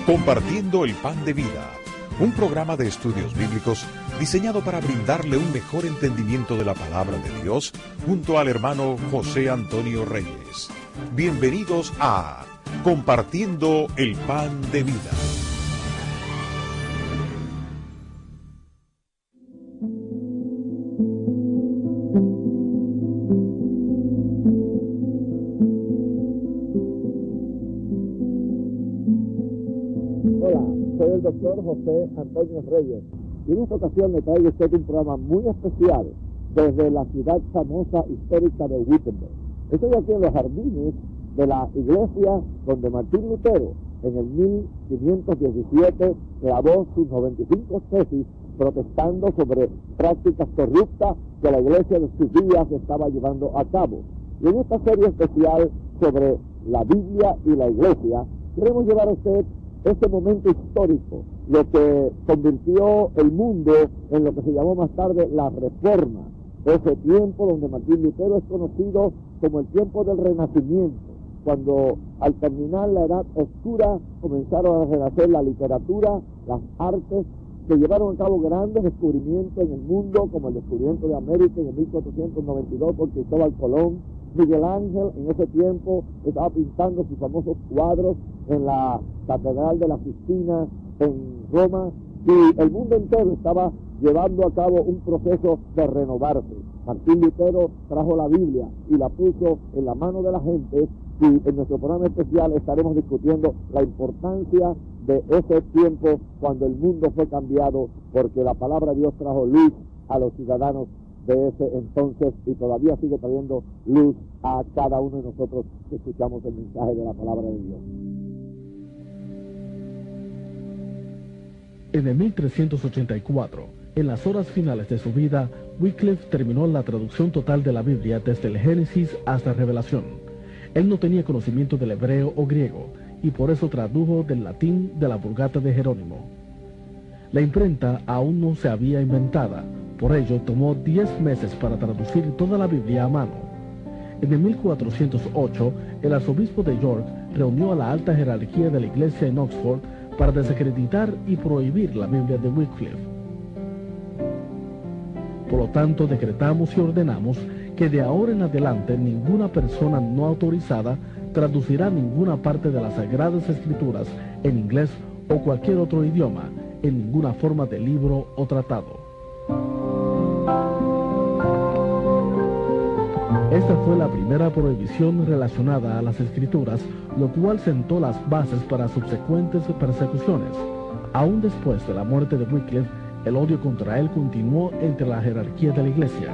Compartiendo el Pan de Vida, un programa de estudios bíblicos diseñado para brindarle un mejor entendimiento de la palabra de Dios junto al hermano José Antonio Reyes. Bienvenidos a Compartiendo el Pan de Vida. Soy el doctor José Antonio Reyes y en esta ocasión le traigo a usted un programa muy especial desde la ciudad famosa histórica de Wittenberg. Estoy aquí en los jardines de la iglesia donde Martín Lutero en el 1517 clavó sus 95 tesis protestando sobre prácticas corruptas que la iglesia de sus días estaba llevando a cabo. Y en esta serie especial sobre la Biblia y la iglesia queremos llevar a usted este momento histórico, lo que convirtió el mundo en lo que se llamó más tarde la Reforma, ese tiempo donde Martín Lutero es conocido como el tiempo del Renacimiento, cuando al terminar la Edad Oscura comenzaron a renacer la literatura, las artes, que llevaron a cabo grandes descubrimientos en el mundo, como el descubrimiento de América en 1492 por Cristóbal Colón. Miguel Ángel en ese tiempo estaba pintando sus famosos cuadros en la Catedral de la Sistina en Roma, y el mundo entero estaba llevando a cabo un proceso de renovarse. Martín Lutero trajo la Biblia y la puso en la mano de la gente, y en nuestro programa especial estaremos discutiendo la importancia de ese tiempo cuando el mundo fue cambiado, porque la palabra de Dios trajo luz a los ciudadanos de ese entonces y todavía sigue trayendo luz a cada uno de nosotros que escuchamos el mensaje de la palabra de Dios. En el 1384, en las horas finales de su vida, Wycliffe terminó la traducción total de la Biblia desde el Génesis hasta Revelación. Él no tenía conocimiento del hebreo o griego y por eso tradujo del latín de la Vulgata de Jerónimo. La imprenta aún no se había inventada. Por ello, tomó 10 meses para traducir toda la Biblia a mano. En el 1408, el arzobispo de York reunió a la alta jerarquía de la iglesia en Oxford para desacreditar y prohibir la Biblia de Wycliffe. Por lo tanto, decretamos y ordenamos que de ahora en adelante ninguna persona no autorizada traducirá ninguna parte de las Sagradas Escrituras en inglés o cualquier otro idioma, en ninguna forma de libro o tratado. Esta fue la primera prohibición relacionada a las Escrituras, lo cual sentó las bases para subsecuentes persecuciones. Aún después de la muerte de Wycliffe, el odio contra él continuó entre la jerarquía de la Iglesia.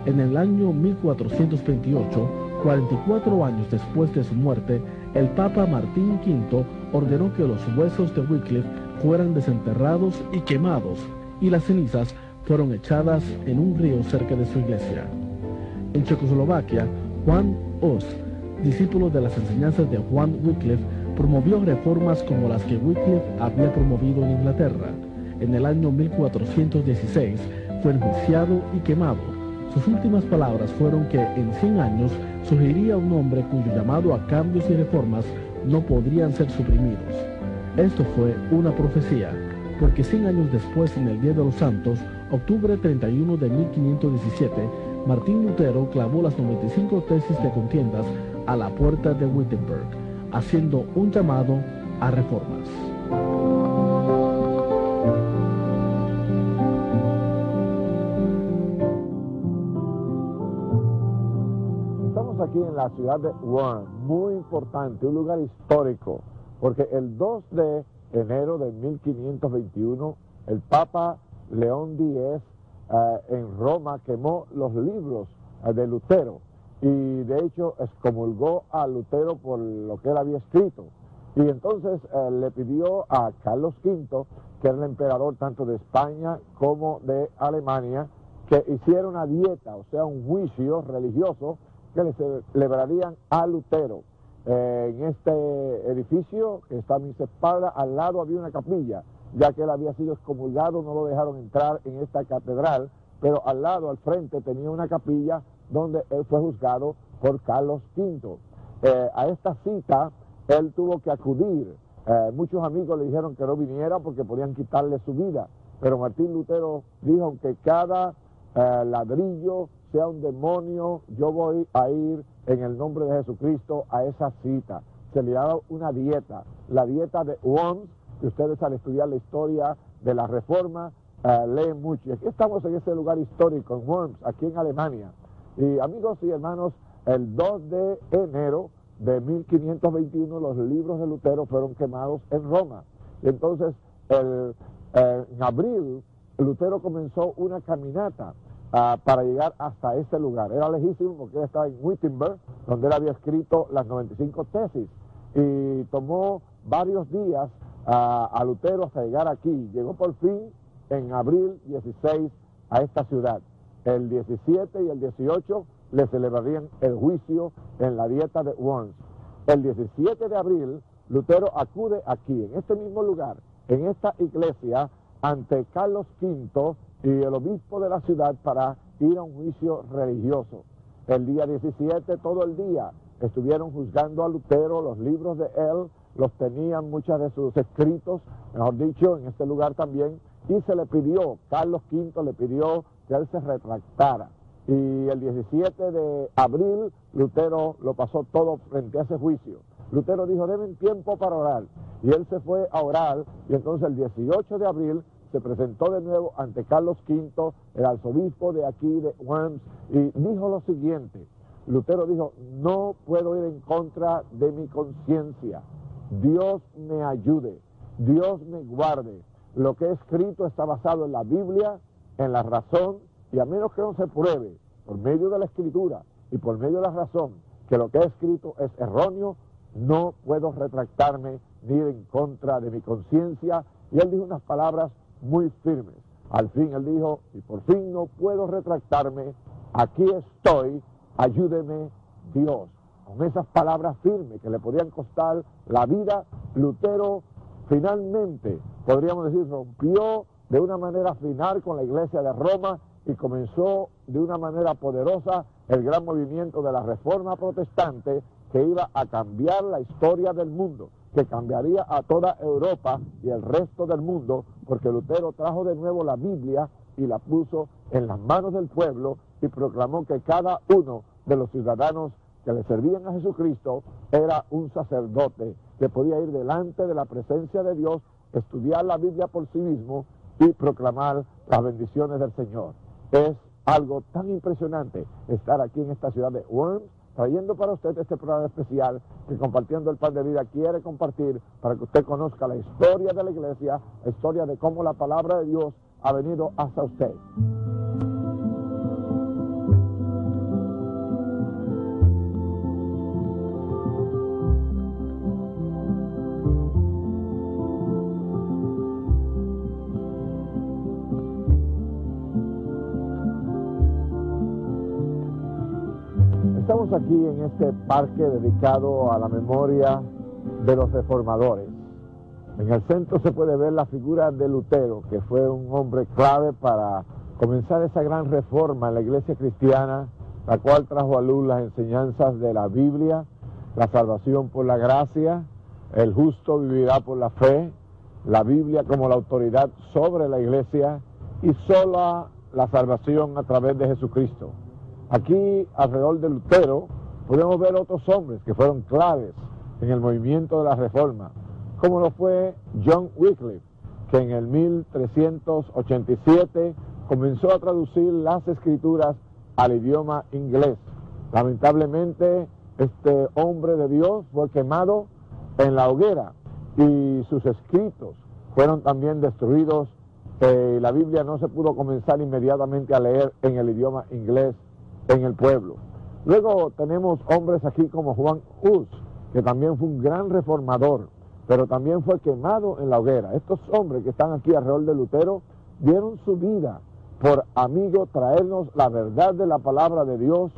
En el año 1428, 44 años después de su muerte, el Papa Martín V ordenó que los huesos de Wycliffe fueran desenterrados y quemados, y las cenizas fueron echadas en un río cerca de su iglesia. En Checoslovaquia, Juan Hus, discípulo de las enseñanzas de Juan Wycliffe, promovió reformas como las que Wycliffe había promovido en Inglaterra. En el año 1416 fue enjuiciado y quemado. Sus últimas palabras fueron que en 100 años surgiría un hombre cuyo llamado a cambios y reformas no podrían ser suprimidos. Esto fue una profecía, porque 100 años después, en el Día de los Santos, octubre 31 de 1517, Martín Lutero clavó las 95 tesis de contiendas a la puerta de Wittenberg, haciendo un llamado a reformas. Estamos aquí en la ciudad de Worms, muy importante, un lugar histórico, porque el 2 de enero de 1521, el Papa León X en Roma quemó los libros de Lutero y de hecho excomulgó a Lutero por lo que él había escrito. Y entonces le pidió a Carlos V, que era el emperador tanto de España como de Alemania, que hiciera una dieta, o sea, un juicio religioso que le celebrarían a Lutero. En este edificio que está a mis espaldas, al lado había una capilla, ya que él había sido excomulgado, no lo dejaron entrar en esta catedral, pero al lado, al frente, tenía una capilla donde él fue juzgado por Carlos V. A esta cita él tuvo que acudir Muchos amigos le dijeron que no viniera porque podían quitarle su vida, pero Martín Lutero dijo que cada ladrillo sea un demonio, yo voy a ir en el nombre de Jesucristo a esa cita. Se le daba una dieta, la dieta de Worms, que ustedes al estudiar la historia de la Reforma leen mucho. Y aquí estamos en ese lugar histórico, en Worms, aquí en Alemania. Y amigos y hermanos, el 2 de enero de 1521 los libros de Lutero fueron quemados en Roma. Y entonces, en abril, Lutero comenzó una caminata para llegar hasta ese lugar. Era lejísimo porque él estaba en Wittenberg, donde él había escrito las 95 tesis. Y tomó varios días a Lutero hasta llegar aquí. Llegó por fin en abril 16 a esta ciudad. El 17 y el 18 le celebrarían el juicio en la dieta de Worms. El 17 de abril, Lutero acude aquí, en este mismo lugar, en esta iglesia, ante Carlos V y el obispo de la ciudad para ir a un juicio religioso. El día 17, todo el día, estuvieron juzgando a Lutero, los libros de él, los tenían muchos de sus escritos, mejor dicho, en este lugar también, y se le pidió, Carlos V le pidió que él se retractara. Y el 17 de abril, Lutero lo pasó todo frente a ese juicio. Lutero dijo, denme tiempo para orar. Y él se fue a orar, y entonces el 18 de abril se presentó de nuevo ante Carlos V, el arzobispo de aquí, de Worms, y dijo lo siguiente. Lutero dijo, no puedo ir en contra de mi conciencia. Dios me ayude, Dios me guarde. Lo que he escrito está basado en la Biblia, en la razón, y a menos que no se pruebe por medio de la escritura y por medio de la razón que lo que he escrito es erróneo, no puedo retractarme ni ir en contra de mi conciencia. Y él dijo unas palabras muy firmes. Al fin él dijo, y por fin no puedo retractarme, aquí estoy, ayúdeme Dios. Con esas palabras firmes que le podían costar la vida, Lutero finalmente, podríamos decir, rompió de una manera final con la iglesia de Roma y comenzó de una manera poderosa el gran movimiento de la Reforma Protestante que iba a cambiar la historia del mundo, que cambiaría a toda Europa y el resto del mundo, porque Lutero trajo de nuevo la Biblia y la puso en las manos del pueblo y proclamó que cada uno de los ciudadanos que le servían a Jesucristo era un sacerdote que podía ir delante de la presencia de Dios, estudiar la Biblia por sí mismo y proclamar las bendiciones del Señor. Es algo tan impresionante estar aquí en esta ciudad de Worms, trayendo para usted este programa especial que Compartiendo el Pan de Vida quiere compartir para que usted conozca la historia de la iglesia, la historia de cómo la palabra de Dios ha venido hasta usted. Estamos aquí en este parque dedicado a la memoria de los reformadores. En el centro se puede ver la figura de Lutero, que fue un hombre clave para comenzar esa gran reforma en la iglesia cristiana, la cual trajo a luz las enseñanzas de la Biblia, la salvación por la gracia, el justo vivirá por la fe, la Biblia como la autoridad sobre la iglesia y sola la salvación a través de Jesucristo. Aquí, alrededor de Lutero, podemos ver otros hombres que fueron claves en el movimiento de la Reforma, como lo fue John Wycliffe, que en el 1387 comenzó a traducir las escrituras al idioma inglés. Lamentablemente, este hombre de Dios fue quemado en la hoguera y sus escritos fueron también destruidos. La Biblia no se pudo comenzar inmediatamente a leer en el idioma inglés en el pueblo. Luego tenemos hombres aquí como Juan Hus, que también fue un gran reformador, pero también fue quemado en la hoguera. Estos hombres que están aquí alrededor de Lutero dieron su vida por, amigo, traernos la verdad de la palabra de Dios,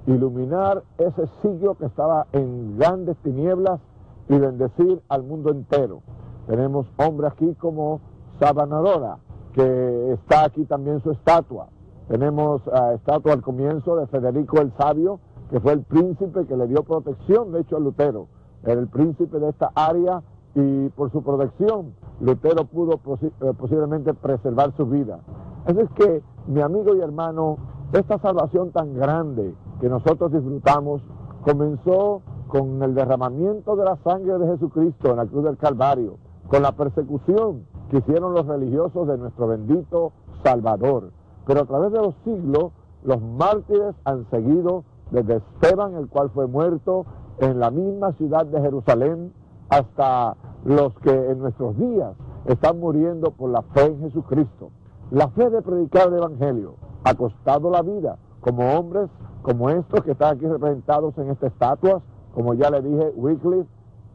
iluminar ese siglo que estaba en grandes tinieblas y bendecir al mundo entero. Tenemos hombres aquí como Savonarola, que está aquí también su estatua. Tenemos estatua al comienzo de Federico el Sabio, que fue el príncipe que le dio protección, de hecho, a Lutero. Era el príncipe de esta área y por su protección, Lutero pudo posiblemente preservar su vida. Así es que, mi amigo y hermano, esta salvación tan grande que nosotros disfrutamos comenzó con el derramamiento de la sangre de Jesucristo en la cruz del Calvario, con la persecución que hicieron los religiosos de nuestro bendito Salvador. Pero a través de los siglos, los mártires han seguido desde Esteban, el cual fue muerto en la misma ciudad de Jerusalén, hasta los que en nuestros días están muriendo por la fe en Jesucristo. La fe de predicar el Evangelio ha costado la vida, como hombres como estos que están aquí representados en estas estatuas, como ya le dije, Wycliffe,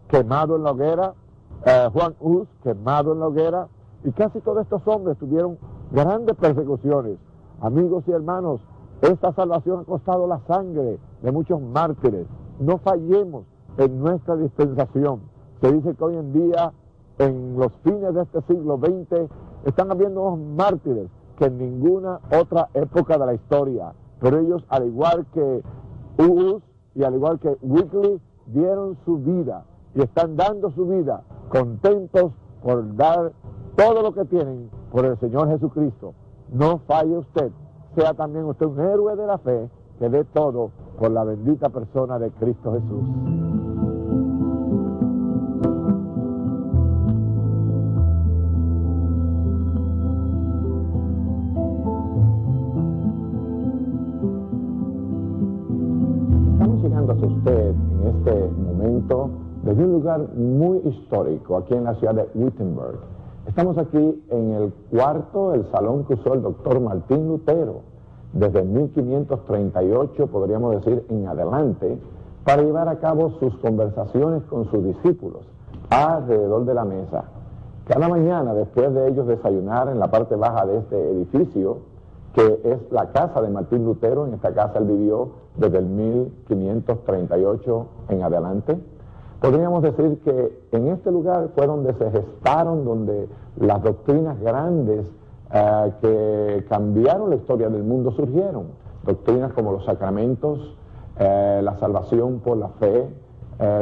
quemado en la hoguera, Juan Hus, quemado en la hoguera, y casi todos estos hombres tuvieron grandes persecuciones. Amigos y hermanos, esta salvación ha costado la sangre de muchos mártires. No fallemos en nuestra dispensación. Se dice que hoy en día, en los fines de este siglo XX, están habiendo unos mártires que en ninguna otra época de la historia. Pero ellos, al igual que Hus y al igual que Wycliffe, dieron su vida y están dando su vida contentos por dar todo lo que tienen por el Señor Jesucristo. No falle usted, sea también usted un héroe de la fe que dé todo por la bendita persona de Cristo Jesús. Estamos llegando a usted en este momento desde un lugar muy histórico aquí en la ciudad de Wittenberg. Estamos aquí en el cuarto, el salón que usó el doctor Martín Lutero, desde 1538, podríamos decir, en adelante, para llevar a cabo sus conversaciones con sus discípulos alrededor de la mesa. Cada mañana, después de ellos desayunar en la parte baja de este edificio, que es la casa de Martín Lutero, en esta casa él vivió desde el 1538 en adelante, podríamos decir que en este lugar fue donde se gestaron, donde las doctrinas grandes que cambiaron la historia del mundo surgieron. Doctrinas como los sacramentos, la salvación por la fe,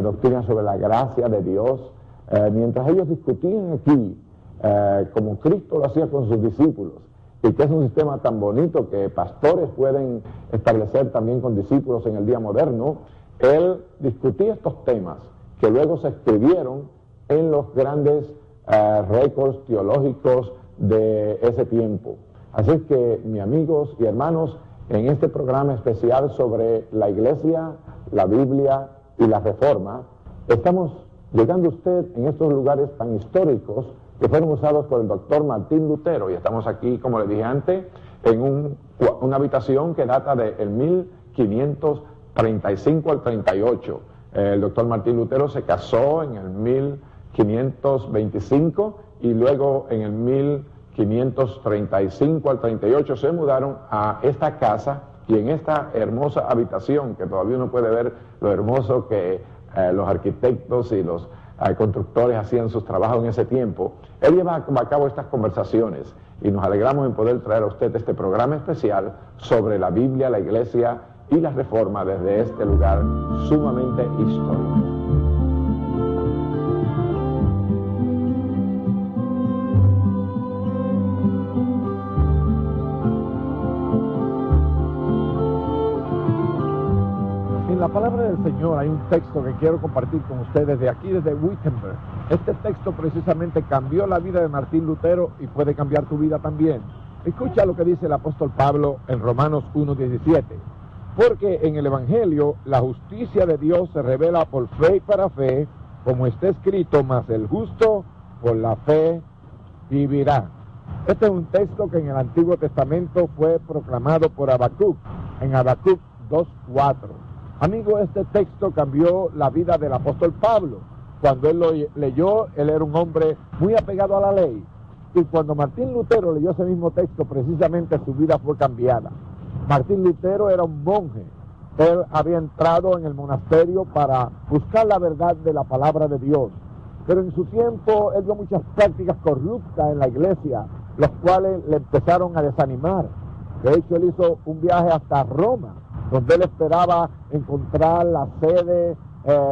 doctrinas sobre la gracia de Dios. Mientras ellos discutían aquí, como Cristo lo hacía con sus discípulos, y que es un sistema tan bonito que pastores pueden establecer también con discípulos en el día moderno, él discutía estos temas que luego se escribieron en los grandes récords teológicos de ese tiempo. Así es que, mis amigos y hermanos, en este programa especial sobre la Iglesia, la Biblia y la Reforma, estamos llegando a usted en estos lugares tan históricos que fueron usados por el doctor Martín Lutero, y estamos aquí, como le dije antes, en una habitación que data del 1535 al 38. El doctor Martín Lutero se casó en el 1525 y luego en el 1535 al 38 se mudaron a esta casa, y en esta hermosa habitación, que todavía uno puede ver lo hermoso que los arquitectos y los constructores hacían sus trabajos en ese tiempo, él lleva a cabo estas conversaciones, y nos alegramos en poder traer a usted este programa especial sobre la Biblia, la Iglesia y la Reforma desde este lugar sumamente histórico. En la palabra del Señor hay un texto que quiero compartir con ustedes de aquí, desde Wittenberg. Este texto precisamente cambió la vida de Martín Lutero y puede cambiar tu vida también. Escucha lo que dice el apóstol Pablo en Romanos 1:17. Porque en el Evangelio la justicia de Dios se revela por fe y para fe, como está escrito, mas el justo por la fe vivirá. Este es un texto que en el Antiguo Testamento fue proclamado por Habacuc, en Habacuc 2:4. Amigo, este texto cambió la vida del apóstol Pablo. Cuando él lo leyó, él era un hombre muy apegado a la ley. Y cuando Martín Lutero leyó ese mismo texto, precisamente su vida fue cambiada. Martín Lutero era un monje. Él había entrado en el monasterio para buscar la verdad de la palabra de Dios. Pero en su tiempo él vio muchas prácticas corruptas en la iglesia, los cuales le empezaron a desanimar. De hecho, él hizo un viaje hasta Roma, donde él esperaba encontrar la sede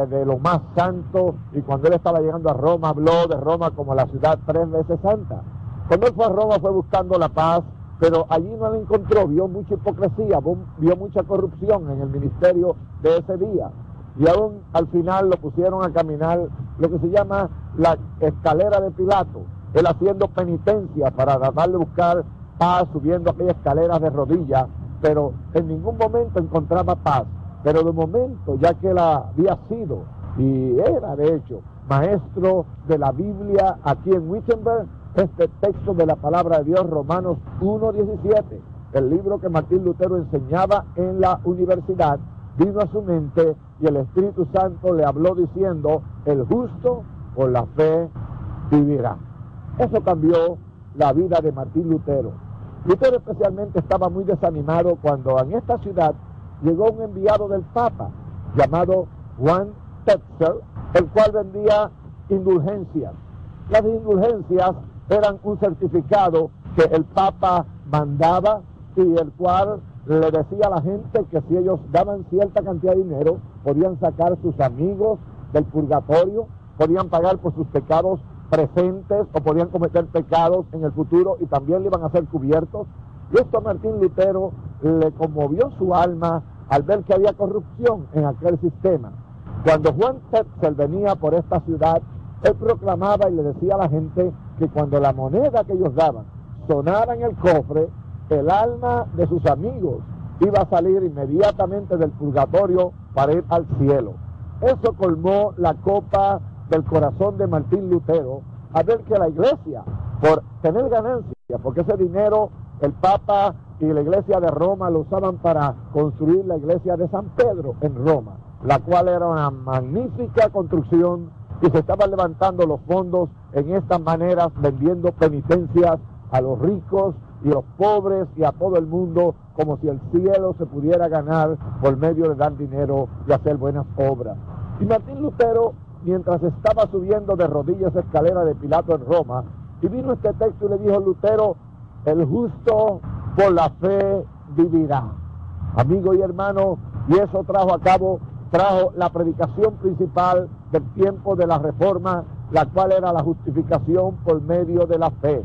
de lo más santo, y cuando él estaba llegando a Roma, habló de Roma como la ciudad 3 veces santa. Cuando él fue a Roma fue buscando la paz, pero allí no la encontró, vio mucha hipocresía, vio mucha corrupción en el ministerio de ese día. Y aún al final lo pusieron a caminar lo que se llama la escalera de Pilato, él haciendo penitencia para tratar de buscar paz, subiendo aquellas escaleras de rodillas, pero en ningún momento encontraba paz. Pero de momento, ya que él había sido, y era de hecho, maestro de la Biblia aquí en Wittenberg, este texto de la palabra de Dios, Romanos 1:17, el libro que Martín Lutero enseñaba en la universidad, vino a su mente y el Espíritu Santo le habló diciendo: el justo por la fe vivirá. Eso cambió la vida de Martín Lutero. Lutero especialmente estaba muy desanimado cuando en esta ciudad llegó un enviado del Papa llamado Juan Tetzel, el cual vendía indulgencias. Las indulgencias eran un certificado que el Papa mandaba y el cual le decía a la gente que si ellos daban cierta cantidad de dinero, podían sacar sus amigos del purgatorio, podían pagar por sus pecados presentes o podían cometer pecados en el futuro y también le iban a ser cubiertos. Y esto a Martín Lutero le conmovió su alma al ver que había corrupción en aquel sistema. Cuando Juan Tetzel venía por esta ciudad, él proclamaba y le decía a la gente que cuando la moneda que ellos daban sonara en el cofre, el alma de sus amigos iba a salir inmediatamente del purgatorio para ir al cielo. Eso colmó la copa del corazón de Martín Lutero, a ver que la iglesia, por tener ganancias, porque ese dinero el Papa y la iglesia de Roma lo usaban para construir la iglesia de San Pedro en Roma, la cual era una magnífica construcción, y se estaban levantando los fondos en estas maneras, vendiendo penitencias a los ricos y a los pobres y a todo el mundo, como si el cielo se pudiera ganar por medio de dar dinero y hacer buenas obras. Y Martín Lutero, mientras estaba subiendo de rodillas esa escalera de Pilato en Roma, y vino este texto y le dijo: Lutero, el justo por la fe vivirá. Amigo y hermano, y eso trajo la predicación principal del tiempo de la Reforma, la cual era la justificación por medio de la fe.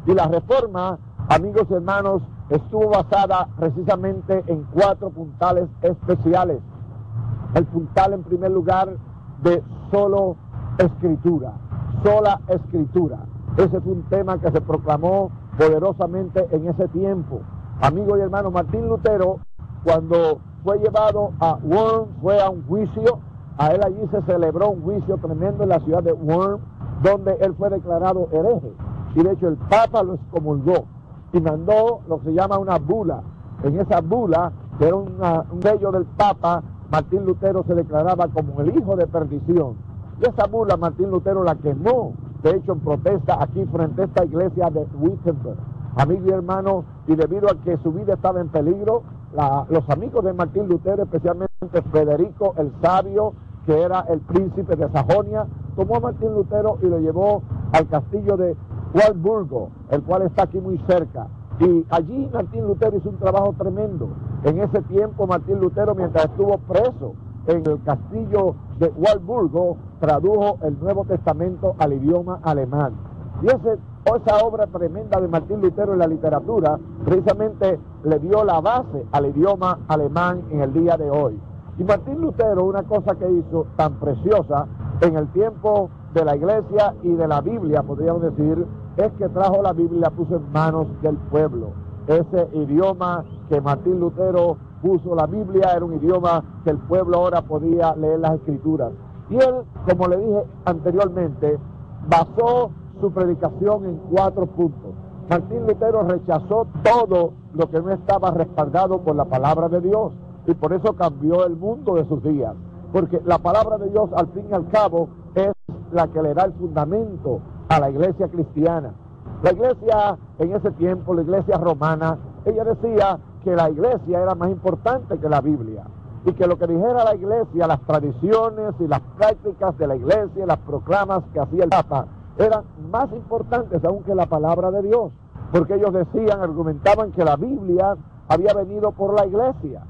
Y la Reforma, amigos y hermanos, estuvo basada precisamente en 4 puntales especiales. El puntal, en primer lugar, de sola escritura. Ese fue un tema que se proclamó poderosamente en ese tiempo. Amigo y hermano, Martín Lutero, cuando fue llevado a Worms, fue a un juicio. A él allí se celebró un juicio tremendo en la ciudad de Worms, donde él fue declarado hereje. Y de hecho el Papa lo excomulgó y mandó lo que se llama una bula. En esa bula, que era un sello del Papa, Martín Lutero se declaraba como el hijo de perdición. Y esa bula Martín Lutero la quemó, de hecho en protesta aquí frente a esta iglesia de Wittenberg. Amigo y hermano, y debido a que su vida estaba en peligro, los amigos de Martín Lutero, especialmente Federico el Sabio, que era el príncipe de Sajonia, tomó a Martín Lutero y lo llevó al castillo de Walburgo, el cual está aquí muy cerca. Y allí Martín Lutero hizo un trabajo tremendo. En ese tiempo Martín Lutero, mientras estuvo preso en el castillo de Walburgo, tradujo el Nuevo Testamento al idioma alemán. Y esa obra tremenda de Martín Lutero en la literatura precisamente le dio la base al idioma alemán en el día de hoy. Y Martín Lutero, una cosa que hizo tan preciosa en el tiempo de la iglesia y de la Biblia, podríamos decir, es que trajo la Biblia y la puso en manos del pueblo. Ese idioma que Martín Lutero puso la Biblia era un idioma que el pueblo ahora podía leer las escrituras. Y él, como le dije anteriormente, basó su predicación en 4 puntos. Martín Lutero rechazó todo lo que no estaba respaldado por la palabra de Dios, y por eso cambió el mundo de sus días, porque la palabra de Dios al fin y al cabo es la que le da el fundamento a la iglesia cristiana. La iglesia en ese tiempo, la iglesia romana, ella decía que la iglesia era más importante que la Biblia, y que lo que dijera la iglesia, las tradiciones y las prácticas de la iglesia, las proclamas que hacía el Papa, eran más importantes aún que la palabra de Dios, porque ellos decían, argumentaban que la Biblia había venido por la iglesia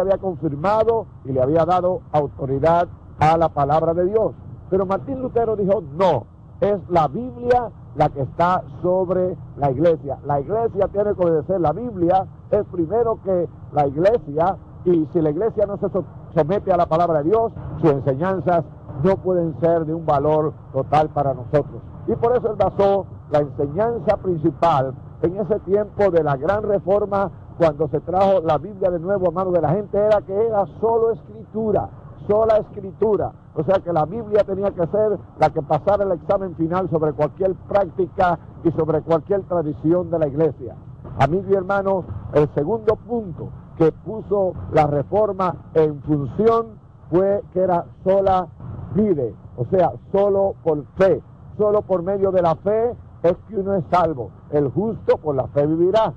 había confirmado y le había dado autoridad a la palabra de Dios. Pero Martín Lutero dijo, no, es la Biblia la que está sobre la iglesia. La iglesia tiene que obedecer la Biblia, es primero que la iglesia, y si la iglesia no se somete a la palabra de Dios, sus enseñanzas no pueden ser de un valor total para nosotros. Y por eso él basó la enseñanza principal en ese tiempo de la gran reforma, cuando se trajo la Biblia de nuevo a manos de la gente, era que era solo escritura, sola escritura. O sea que la Biblia tenía que ser la que pasara el examen final sobre cualquier práctica y sobre cualquier tradición de la iglesia. Amigos y hermanos, el segundo punto que puso la reforma en función fue que era sola fide, o sea, solo por fe. Solo por medio de la fe es que uno es salvo. El justo por la fe vivirá.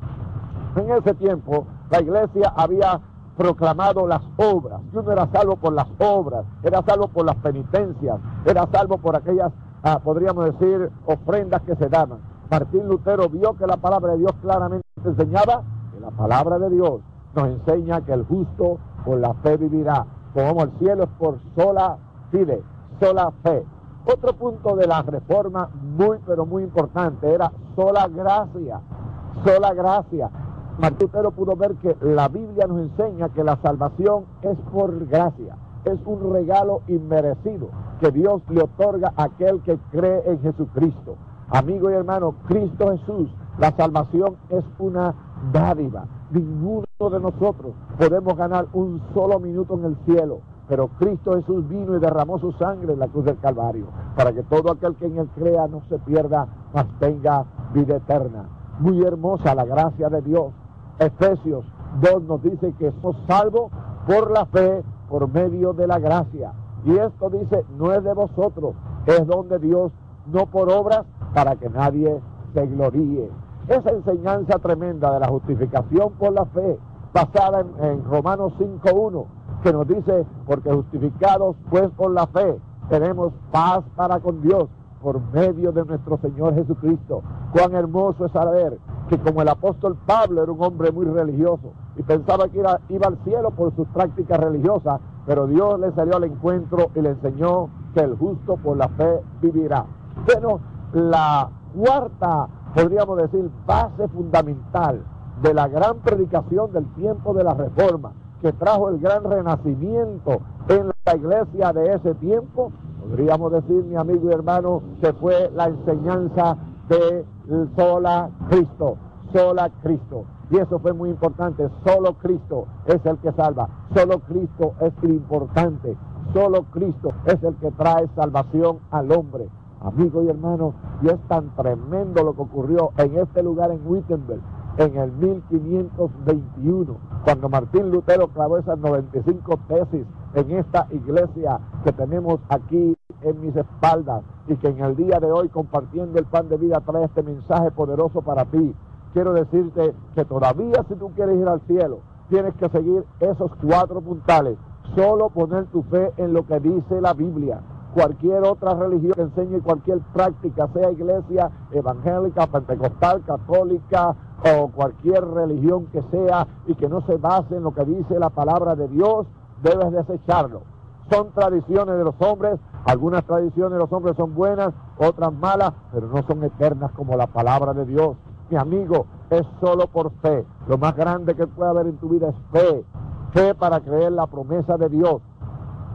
En ese tiempo la iglesia había proclamado las obras, que uno era salvo por las obras, era salvo por las penitencias, era salvo por aquellas, podríamos decir, ofrendas que se daban. Martín Lutero vio que la palabra de Dios claramente enseñaba que la palabra de Dios nos enseña que el justo por la fe vivirá. Como el cielo es por sola fide, sola fe. Otro punto de la reforma muy pero muy importante era sola gracia, sola gracia. Martín Lutero pudo ver que la Biblia nos enseña que la salvación es por gracia, es un regalo inmerecido que Dios le otorga a aquel que cree en Jesucristo. Amigo y hermano, Cristo Jesús, la salvación es una dádiva. Ninguno de nosotros podemos ganar un solo minuto en el cielo, pero Cristo Jesús vino y derramó su sangre en la cruz del Calvario, para que todo aquel que en él crea no se pierda, mas tenga vida eterna. Muy hermosa la gracia de Dios. Efesios 2 nos dice que somos salvos por la fe, por medio de la gracia. Y esto dice, no es de vosotros, es don de Dios, no por obras, para que nadie se gloríe. Esa enseñanza tremenda de la justificación por la fe, basada en Romanos 5:1, que nos dice, porque justificados pues por la fe, tenemos paz para con Dios, por medio de nuestro Señor Jesucristo. Cuán hermoso es saber que como el apóstol Pablo era un hombre muy religioso y pensaba que iba al cielo por sus prácticas religiosas, pero Dios le salió al encuentro y le enseñó que el justo por la fe vivirá. Bueno, la cuarta, podríamos decir, base fundamental de la gran predicación del tiempo de la Reforma, que trajo el gran renacimiento en la iglesia de ese tiempo, podríamos decir, mi amigo y hermano, que fue la enseñanza de sola Cristo, sola Cristo. Y eso fue muy importante, solo Cristo es el que salva, solo Cristo es lo importante, solo Cristo es el que trae salvación al hombre. Amigo y hermano, y es tan tremendo lo que ocurrió en este lugar en Wittenberg, en el 1521, cuando Martín Lutero clavó esas 95 tesis en esta iglesia que tenemos aquí en mis espaldas, y que en el día de hoy, compartiendo el pan de vida, trae este mensaje poderoso para ti. Quiero decirte que todavía, si tú quieres ir al cielo, tienes que seguir esos 4 puntales. Solo poner tu fe en lo que dice la Biblia. Cualquier otra religión que enseñe cualquier práctica, sea iglesia evangélica, pentecostal, católica o cualquier religión que sea, y que no se base en lo que dice la palabra de Dios, debes desecharlo. Son tradiciones de los hombres, algunas tradiciones de los hombres son buenas, otras malas, pero no son eternas como la palabra de Dios. Mi amigo, es solo por fe. Lo más grande que puede haber en tu vida es fe. Fe para creer la promesa de Dios,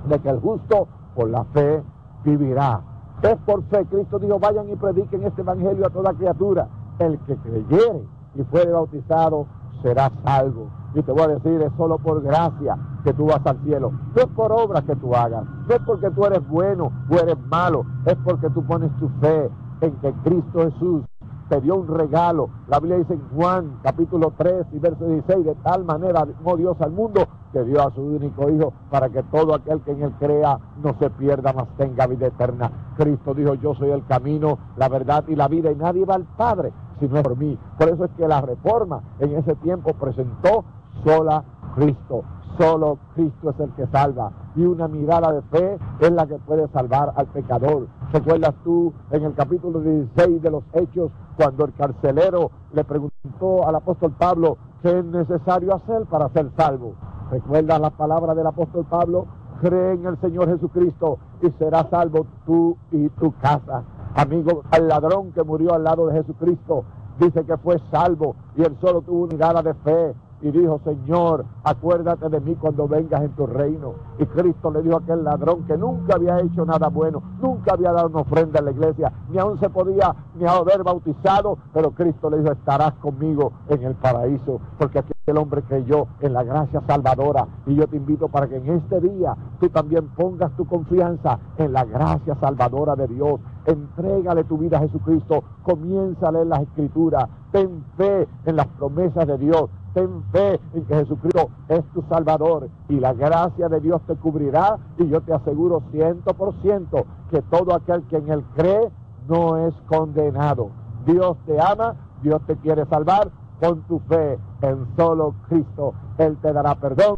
de que el justo por la fe vivirá. Es por fe. Cristo dijo, vayan y prediquen este evangelio a toda criatura. El que creyere y fuere bautizado será salvo. Y te voy a decir, es solo por gracia que tú vas al cielo. No es por obras que tú hagas, no es porque tú eres bueno o eres malo, es porque tú pones tu fe en que Cristo Jesús te dio un regalo. La Biblia dice en Juan capítulo 3 y verso 16, de tal manera amó Dios al mundo que dio a su único Hijo, para que todo aquel que en él crea no se pierda, mas tenga vida eterna. Cristo dijo, yo soy el camino, la verdad y la vida, y nadie va al Padre si no es por mí. Por eso es que la Reforma en ese tiempo presentó sola Cristo. Solo Cristo es el que salva, y una mirada de fe es la que puede salvar al pecador. ¿Recuerdas tú en el capítulo 16 de los Hechos, cuando el carcelero le preguntó al apóstol Pablo qué es necesario hacer para ser salvo? ¿Recuerdas las palabras del apóstol Pablo? cree en el Señor Jesucristo y serás salvo tú y tu casa. Amigo, al ladrón que murió al lado de Jesucristo, dice que fue salvo y él solo tuvo una mirada de fe y dijo: Señor, acuérdate de mí cuando vengas en tu reino. Y Cristo le dijo a aquel ladrón que nunca había hecho nada bueno, nunca había dado una ofrenda en la iglesia, ni aún se podía ni haber bautizado, pero Cristo le dijo: estarás conmigo en el paraíso, porque aquel hombre creyó en la gracia salvadora. Y yo te invito para que en este día tú también pongas tu confianza en la gracia salvadora de Dios. Entrégale tu vida a Jesucristo, comienza a leer las Escrituras, ten fe en las promesas de Dios, ten fe en que Jesucristo es tu Salvador y la gracia de Dios te cubrirá, y yo te aseguro 100% que todo aquel que en Él cree no es condenado. Dios te ama, Dios te quiere salvar. Pon tu fe en solo Cristo, Él te dará perdón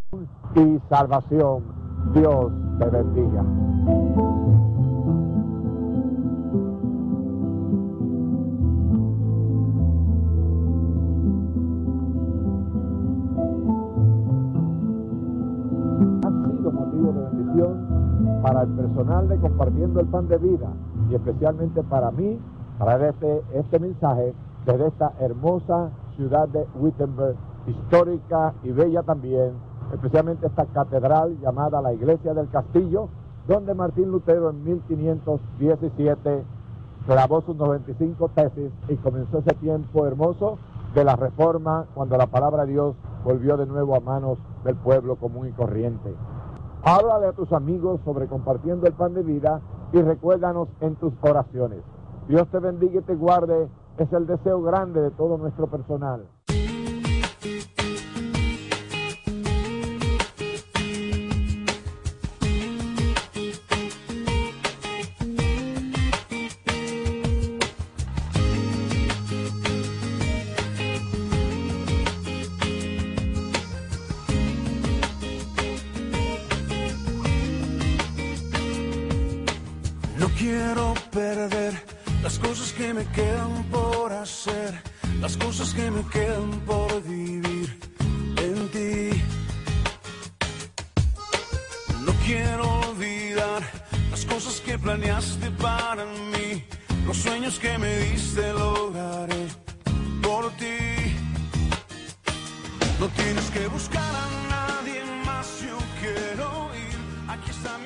y salvación. Dios te bendiga. Motivo de bendición para el personal de Compartiendo el Pan de Vida, y especialmente para mí, para este mensaje desde esta hermosa ciudad de Wittenberg, histórica y bella también, especialmente esta catedral llamada la Iglesia del Castillo, donde Martín Lutero en 1517 clavó sus 95 tesis y comenzó ese tiempo hermoso de la Reforma, cuando la palabra de Dios volvió de nuevo a manos del pueblo común y corriente. Háblale a tus amigos sobre Compartiendo el Pan de Vida y recuérdanos en tus oraciones. Dios te bendiga y te guarde, es el deseo grande de todo nuestro personal. No quiero perder las cosas que me quedan por hacer, las cosas que me quedan por vivir en ti. No quiero olvidar las cosas que planeaste para mí, los sueños que me diste lograré por ti. No tienes que buscar a nadie más, yo quiero ir, aquí está.